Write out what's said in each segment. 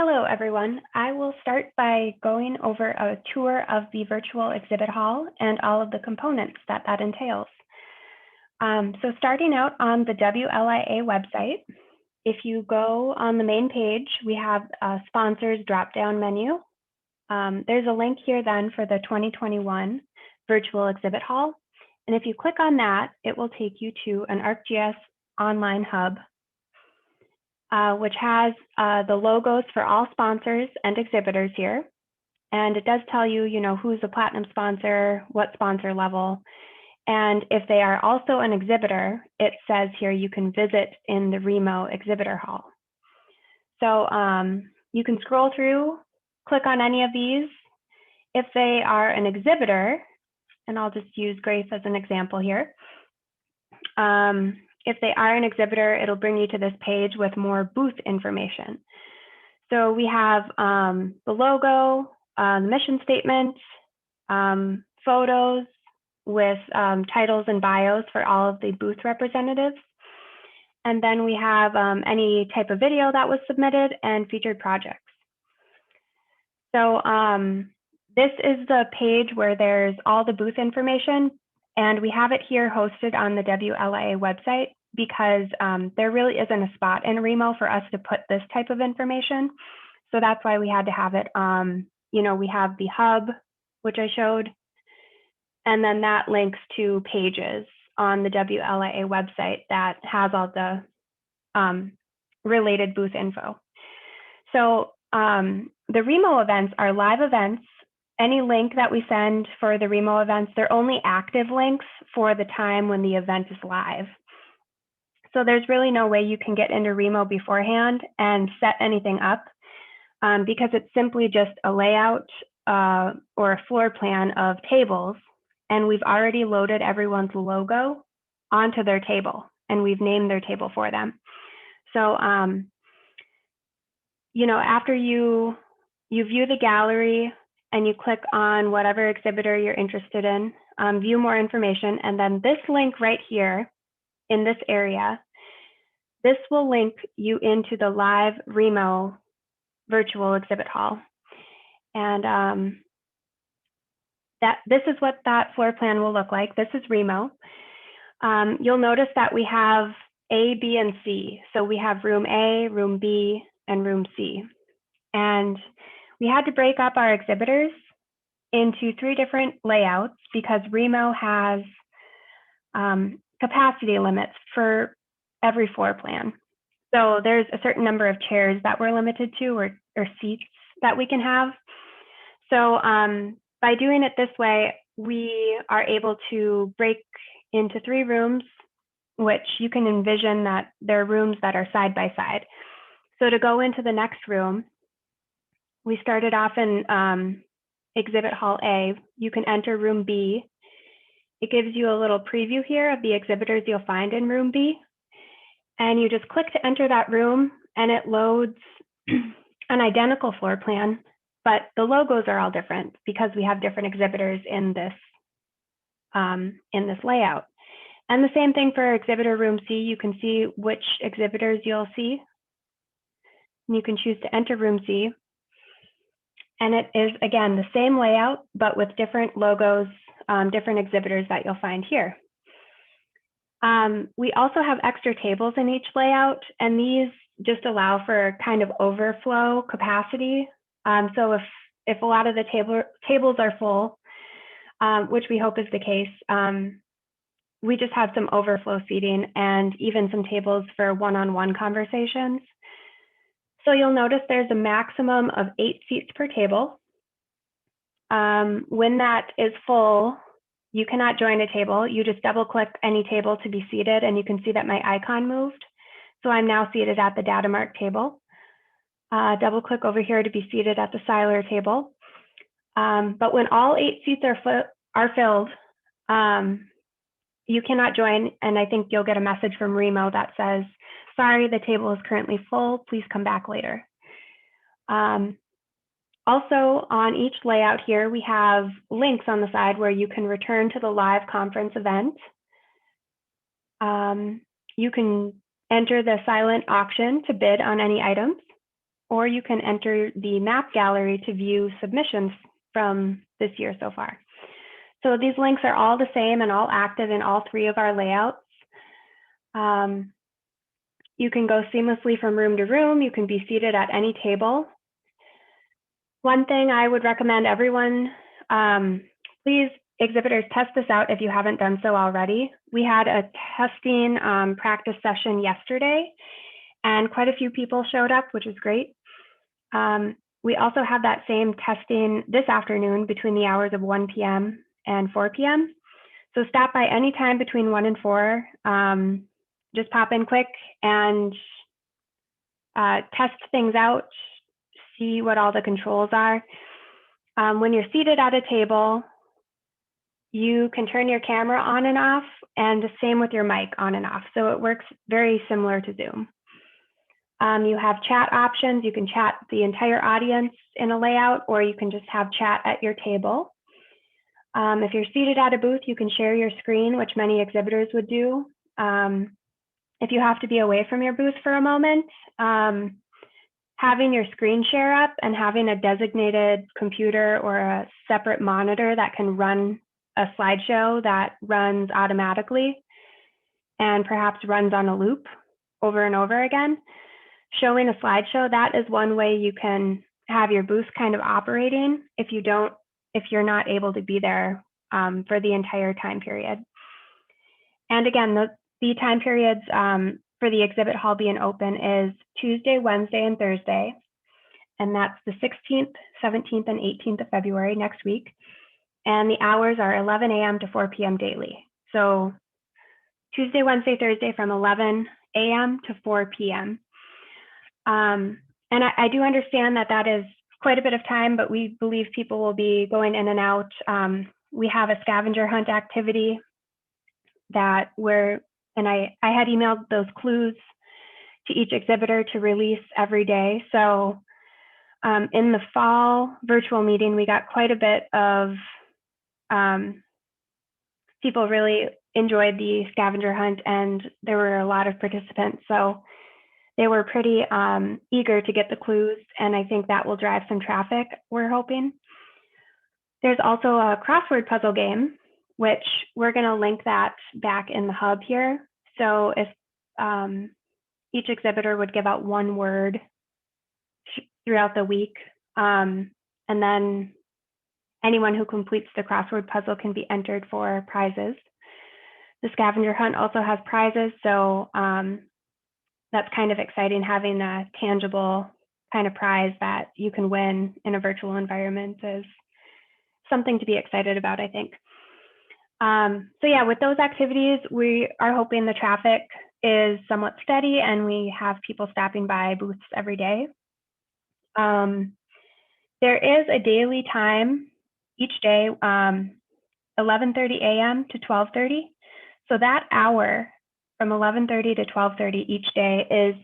Hello, everyone. I will start by going over a tour of the virtual exhibit hall and all of the components that entails. So starting out on the WLIA website, if you go on the main page, we have a sponsors drop-down menu. There's a link here then for the 2021 virtual exhibit hall. And if you click on that, it will take you to an ArcGIS online hub, which has the logos for all sponsors and exhibitors here. And it does tell you, who's a platinum sponsor, what sponsor level. And if they are also an exhibitor, it says here you can visit in the Remo exhibitor hall. So you can scroll through, click on any of these. If they are an exhibitor, and I'll just use Grace as an example here. If they are an exhibitor, it'll bring you to this page with more booth information. So we have the logo, the mission statement, photos with titles and bios for all of the booth representatives. And then we have any type of video that was submitted and featured projects. So this is the page where there's all the booth information, and we have it here hosted on the WLIA website because there really isn't a spot in Remo for us to put this type of information. So that's why we had to have it, we have the hub, which I showed, and then that links to pages on the WLIA website that has all the related booth info. So the Remo events are live events. Any link that we send for the Remo events, they're only active links for the time when the event is live. So there's really no way you can get into Remo beforehand and set anything up because it's simply just a layout or a floor plan of tables. And we've already loaded everyone's logo onto their table, and we've named their table for them. So, after you view the gallery and you click on whatever exhibitor you're interested in, view more information, and then this link right here in this area, this will link you into the live Remo virtual exhibit hall. And this is what that floor plan will look like. This is Remo. You'll notice that we have A, B, and C. So we have room A, room B, and room C. And we had to break up our exhibitors into 3 different layouts because Remo has capacity limits for every floor plan. So there's a certain number of chairs that we're limited to or seats that we can have. So by doing it this way, we are able to break into 3 rooms, which you can envision that there are rooms that are side by side. So to go into the next room, we started off in Exhibit Hall A. You can enter room B. It gives you a little preview here of the exhibitors you'll find in room B. And you just click to enter that room, and it loads an identical floor plan, but the logos are all different because we have different exhibitors in this layout. And the same thing for exhibitor room C. You can see which exhibitors you'll see. And you can choose to enter room C. And it is, again, the same layout, but with different logos, different exhibitors that you'll find here. We also have extra tables in each layout, and these just allow for kind of overflow capacity. So if a lot of the tables are full, which we hope is the case, we just have some overflow seating and even some tables for one-on-one conversations. So you'll notice there's a maximum of 8 seats per table. When that is full, you cannot join a table. You just double click any table to be seated, and you can see that my icon moved. So I'm now seated at the data mark table. Double click over here to be seated at the Siler table. But when all 8 seats are filled, you cannot join, and I think you'll get a message from Remo that says, sorry, the table is currently full, please come back later. Also, on each layout here, we have links on the side where you can return to the live conference event. You can enter the silent auction to bid on any items. or you can enter the map gallery to view submissions from this year so far. So these links are all the same and all active in all 3 of our layouts. You can go seamlessly from room to room. You can be seated at any table. One thing I would recommend everyone, please, exhibitors, test this out if you haven't done so already. We had a testing practice session yesterday, and quite a few people showed up, which is great. We also have that same testing this afternoon between the hours of 1 p.m. and 4 p.m. So stop by any time between 1 and 4. Just pop in quick and test things out, see what all the controls are. When you're seated at a table, you can turn your camera on and off, and the same with your mic on and off. So it works very similar to Zoom. You have chat options. You can chat the entire audience in a layout, or you can just have chat at your table. If you're seated at a booth, you can share your screen, which many exhibitors would do. If you have to be away from your booth for a moment, having your screen share up and having a designated computer or a separate monitor that can run a slideshow that runs automatically and perhaps runs on a loop over and over again. Showing a slideshow, that is one way you can have your booth kind of operating if you're not able to be there for the entire time period. And again, the time periods for the exhibit hall being open is Tuesday, Wednesday, and Thursday. And that's the 16th, 17th, and 18th of February next week. And the hours are 11 a.m. to 4 p.m. daily. So Tuesday, Wednesday, Thursday from 11 a.m. to 4 p.m. And I do understand that that is quite a bit of time, but we believe people will be going in and out. We have a scavenger hunt activity that I had emailed those clues to each exhibitor to release every day. So in the fall virtual meeting, we got quite a bit of people really enjoyed the scavenger hunt, and there were a lot of participants. So they were pretty eager to get the clues, and I think that will drive some traffic, we're hoping. There's also a crossword puzzle game, which we're going to link that back in the hub here. So if each exhibitor would give out 1 word throughout the week, and then anyone who completes the crossword puzzle can be entered for prizes. The scavenger hunt also has prizes, so that's kind of exciting, having a tangible kind of prize that you can win in a virtual environment is something to be excited about, I think. So yeah, with those activities, we are hoping the traffic is somewhat steady and we have people stopping by booths every day. There is a daily time each day, 11:30 a.m. to 12:30. So that hour from 11:30 to 12:30 each day is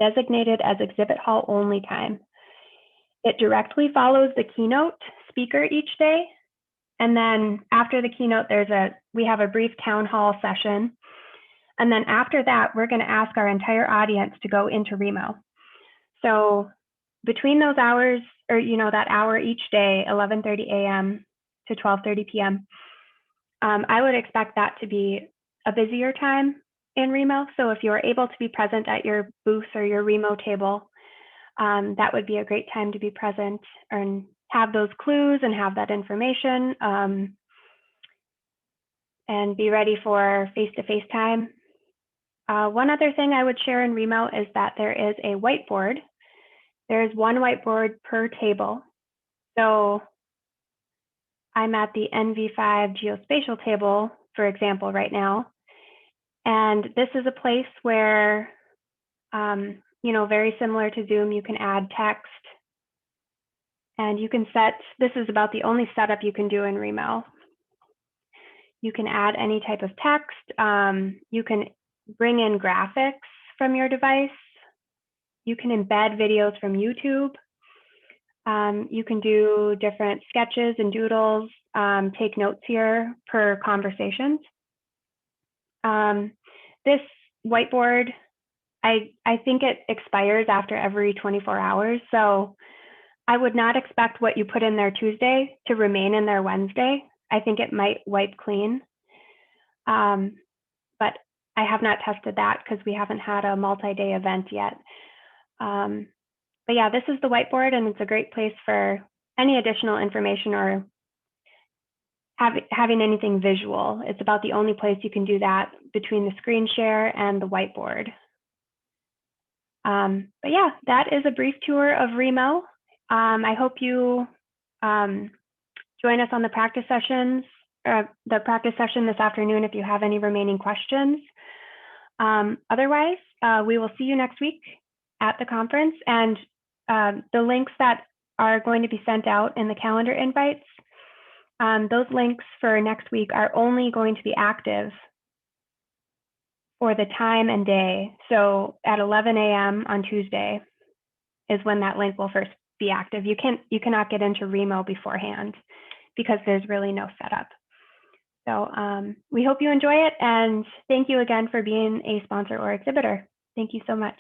designated as exhibit hall only time. It directly follows the keynote speaker each day. And then after the keynote, we have a brief town hall session. And then after that, we're going to ask our entire audience to go into Remo. So between those hours, or that hour each day, 11:30 a.m. to 12:30 p.m., I would expect that to be a busier time in Remo. So if you're able to be present at your booth or your Remo table, that would be a great time to be present and have those clues and have that information and be ready for face-to-face time. One other thing I would share in Remo is that there is a whiteboard. There's 1 whiteboard per table. So I'm at the NV5 geospatial table, for example, right now. And this is a place where, very similar to Zoom, you can add text. And you can this is about the only setup you can do in Remo. You can add any type of text. You can bring in graphics from your device. You can embed videos from YouTube. You can do different sketches and doodles, take notes here per conversations. This whiteboard I think it expires after every 24 hours. So I would not expect what you put in there Tuesday to remain in there Wednesday. I think it might wipe clean. But I have not tested that because we haven't had a multi-day event yet. But yeah, this is the whiteboard, and it's a great place for any additional information or having anything visual. It's about the only place you can do that between the screen share and the whiteboard. But yeah, that is a brief tour of Remo. I hope you join us on the practice sessions, the practice session this afternoon if you have any remaining questions. Otherwise, we will see you next week at the conference, and the links that are going to be sent out in the calendar invites, those links for next week are only going to be active for the time and day. So at 11 a.m. on Tuesday is when that link will first be active. You cannot get into Remo beforehand because there's really no setup. So we hope you enjoy it, and thank you again for being a sponsor or exhibitor. Thank you so much.